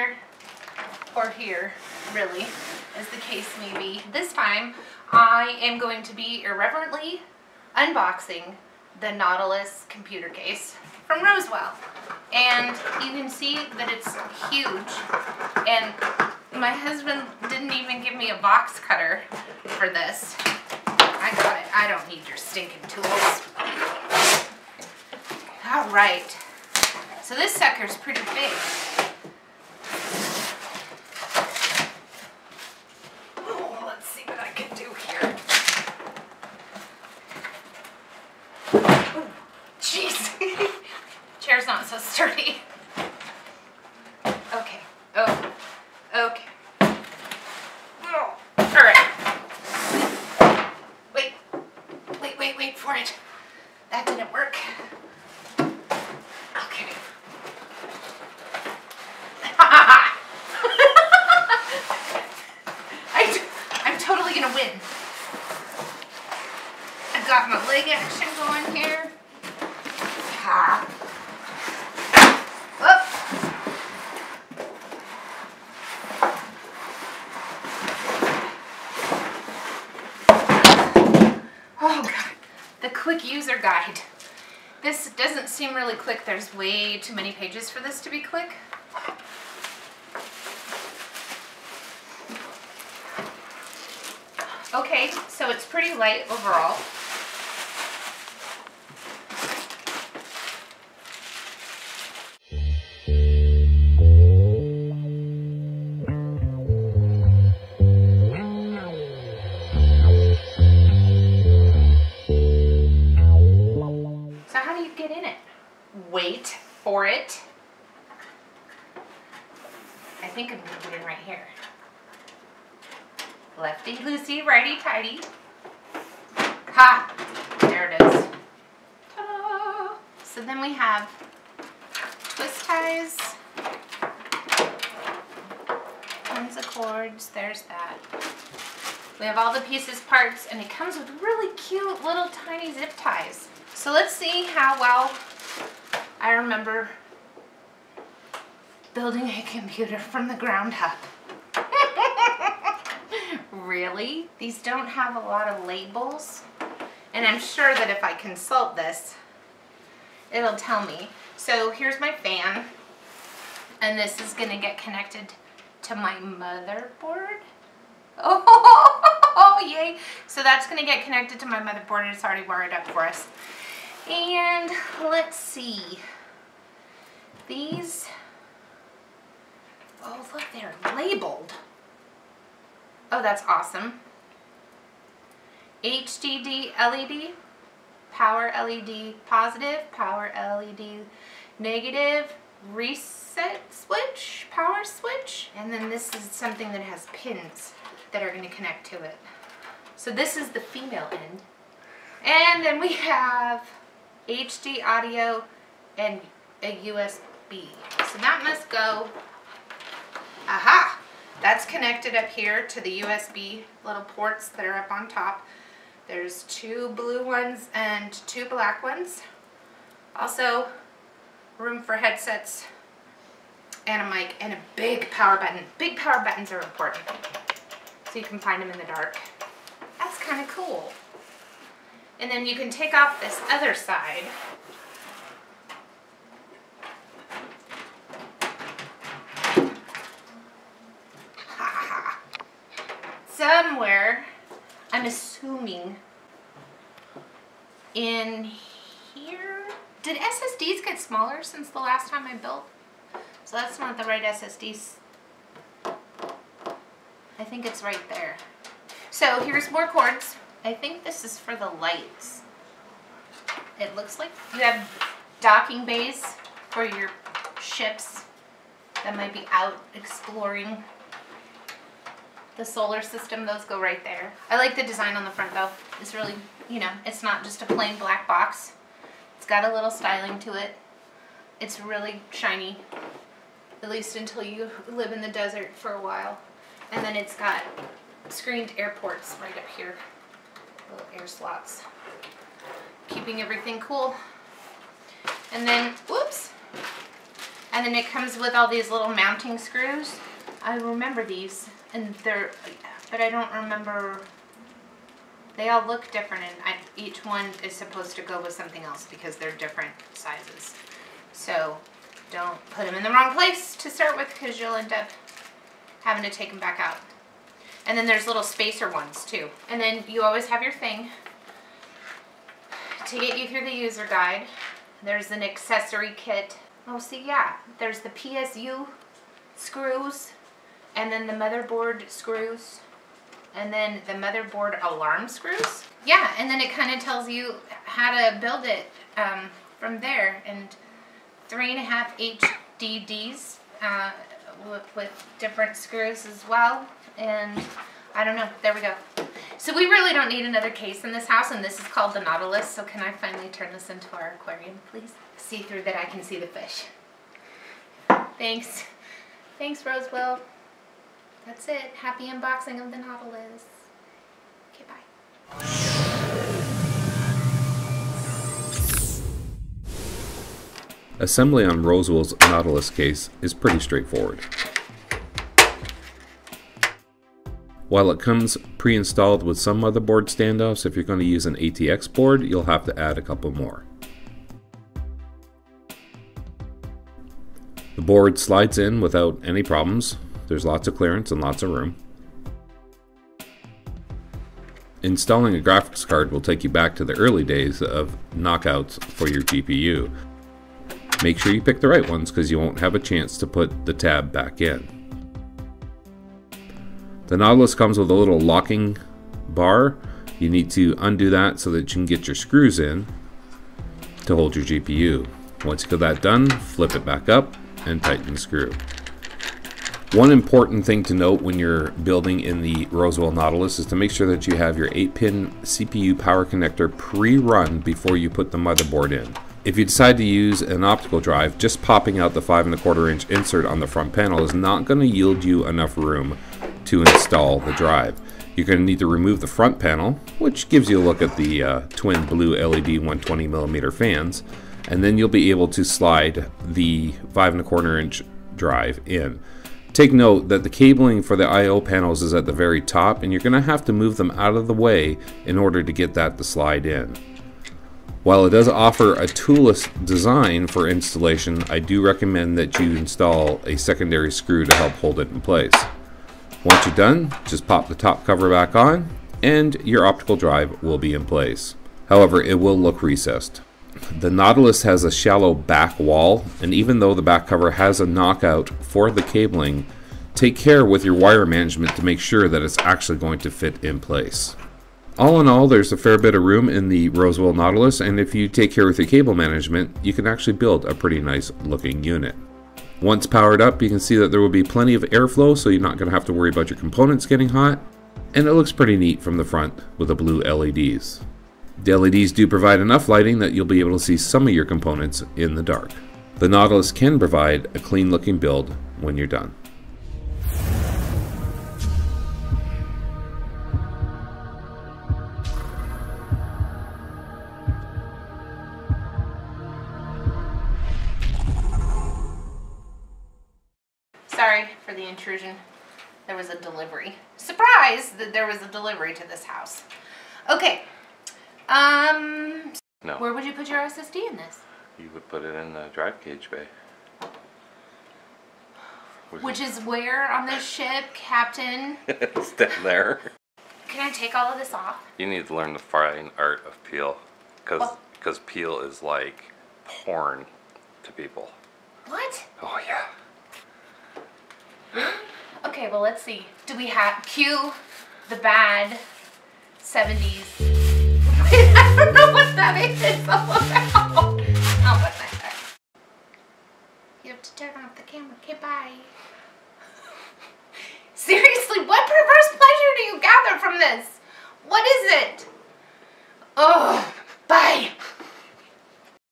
here or here, really, as the case may be. This time, I am going to be irreverently unboxing the Nautilus computer case from Rosewill. And you can see that it's huge. And my husband didn't even give me a box cutter for this. I got it. I don't need your stinking tools. All right. So this sucker's pretty big. Oh, let's see what I can do here. Oh, jeez. Chair's not so sturdy. Okay. Oh. Okay. Oh. All right. Wait for it. That didn't work. Okay. I'm totally gonna win. I've got my leg action going here. Ha. Oh God, the quick user guide. This doesn't seem really quick. There's way too many pages for this to be quick. Okay, so it's pretty light overall. So how do you get in it? Wait for it. I think I'm gonna put it right here. Lefty loosey, righty tighty. Ha! There it is. Ta-da! So then we have twist ties, tons of cords. There's that. We have all the pieces, parts, and it comes with really cute little tiny zip ties. So let's see how well I remember building a computer from the ground up. Really? These don't have a lot of labels, and I'm sure that if I consult this, it'll tell me. So here's my fan, and this is gonna get connected to my motherboard. Oh, yay. So that's gonna get connected to my motherboard, and it's already wired up for us. And let's see. These, oh look, they're labeled. Oh, that's awesome. HDD LED, power LED positive, power LED negative, reset switch, power switch. And then this is something that has pins that are going to connect to it. So this is the female end. And then we have HD audio and a USB. So that must go, aha! That's connected up here to the USB little ports that are up on top. There's 2 blue ones and 2 black ones. Also, room for headsets and a mic and a big power button. Big power buttons are important, so you can find them in the dark. That's kind of cool. And then you can take off this other side. Somewhere, I'm assuming in here. Did SSDs get smaller since the last time I built? So that's not the right SSDs. I think it's right there. So here's more cords. I think this is for the lights. It looks like you have docking bays for your ships that might be out exploring the solar system. Those go right there. I like the design on the front though. It's really, you know, it's not just a plain black box. It's got a little styling to it. It's really shiny, at least until you live in the desert for a while. And then it's got screened air ports right up here. Little air slots. Keeping everything cool. And then, whoops, And then it comes with all these little mounting screws. I remember these, and but I don't remember. They all look different, and each one is supposed to go with something else because they're different sizes. So don't put them in the wrong place to start with, because you'll end up having to take them back out. And then there's little spacer ones too. And then you always have your thing to get you through the user guide. There's an accessory kit. Oh, see, yeah, there's the PSU screws, and then the motherboard screws, and then the motherboard alarm screws. Yeah, and then it kind of tells you how to build it from there. And 3.5 HDDs with different screws as well. And I don't know, there we go. So we really don't need another case in this house, and this is called the Nautilus. So can I finally turn this into our aquarium, please? See through that I can see the fish. Thanks. Thanks, Rosewill. That's it. Happy unboxing of the Nautilus. Okay, bye. Assembly on Rosewill's Nautilus case is pretty straightforward. While it comes pre-installed with some motherboard standoffs, if you're going to use an ATX board, you'll have to add a couple more. The board slides in without any problems. There's lots of clearance and lots of room. Installing a graphics card will take you back to the early days of knockouts for your GPU. Make sure you pick the right ones, because you won't have a chance to put the tab back in. The Nautilus comes with a little locking bar. You need to undo that so that you can get your screws in to hold your GPU. Once you get that done, flip it back up and tighten the screw. One important thing to note when you're building in the Rosewill Nautilus is to make sure that you have your 8-pin CPU power connector pre-run before you put the motherboard in. If you decide to use an optical drive, just popping out the 5.25-inch insert on the front panel is not going to yield you enough room to install the drive. You're going to need to remove the front panel, which gives you a look at the twin blue LED 120mm fans, and then you'll be able to slide the 5.25-inch drive in. Take note that the cabling for the I/O panels is at the very top, and you're going to have to move them out of the way in order to get that to slide in. While it does offer a toolless design for installation, I do recommend that you install a secondary screw to help hold it in place. Once you're done, just pop the top cover back on, and your optical drive will be in place. However, it will look recessed. The Nautilus has a shallow back wall, and even though the back cover has a knockout for the cabling, take care with your wire management to make sure that it's actually going to fit in place. All in all, there's a fair bit of room in the Rosewill Nautilus, and if you take care with your cable management, you can actually build a pretty nice looking unit. Once powered up, you can see that there will be plenty of airflow, so you're not going to have to worry about your components getting hot, and it looks pretty neat from the front with the blue LEDs. The LEDs do provide enough lighting that you'll be able to see some of your components in the dark. The Nautilus can provide a clean looking build when you're done. Sorry for the intrusion. There was a delivery. Surprise that there was a delivery to this house. Okay. No. Where would you put your SSD in this? You would put it in the drive cage bay. Which is where on this ship, Captain? It's down there. Can I take all of this off? You need to learn the fine art of peel. Because peel is like porn to people. What? Oh yeah. Really? Okay, well let's see. Do we have cue the bad 70s? I don't know what that is all about. Oh, what the heck? You have to turn off the camera. Okay, bye. Seriously, what perverse pleasure do you gather from this? What is it? Oh, bye.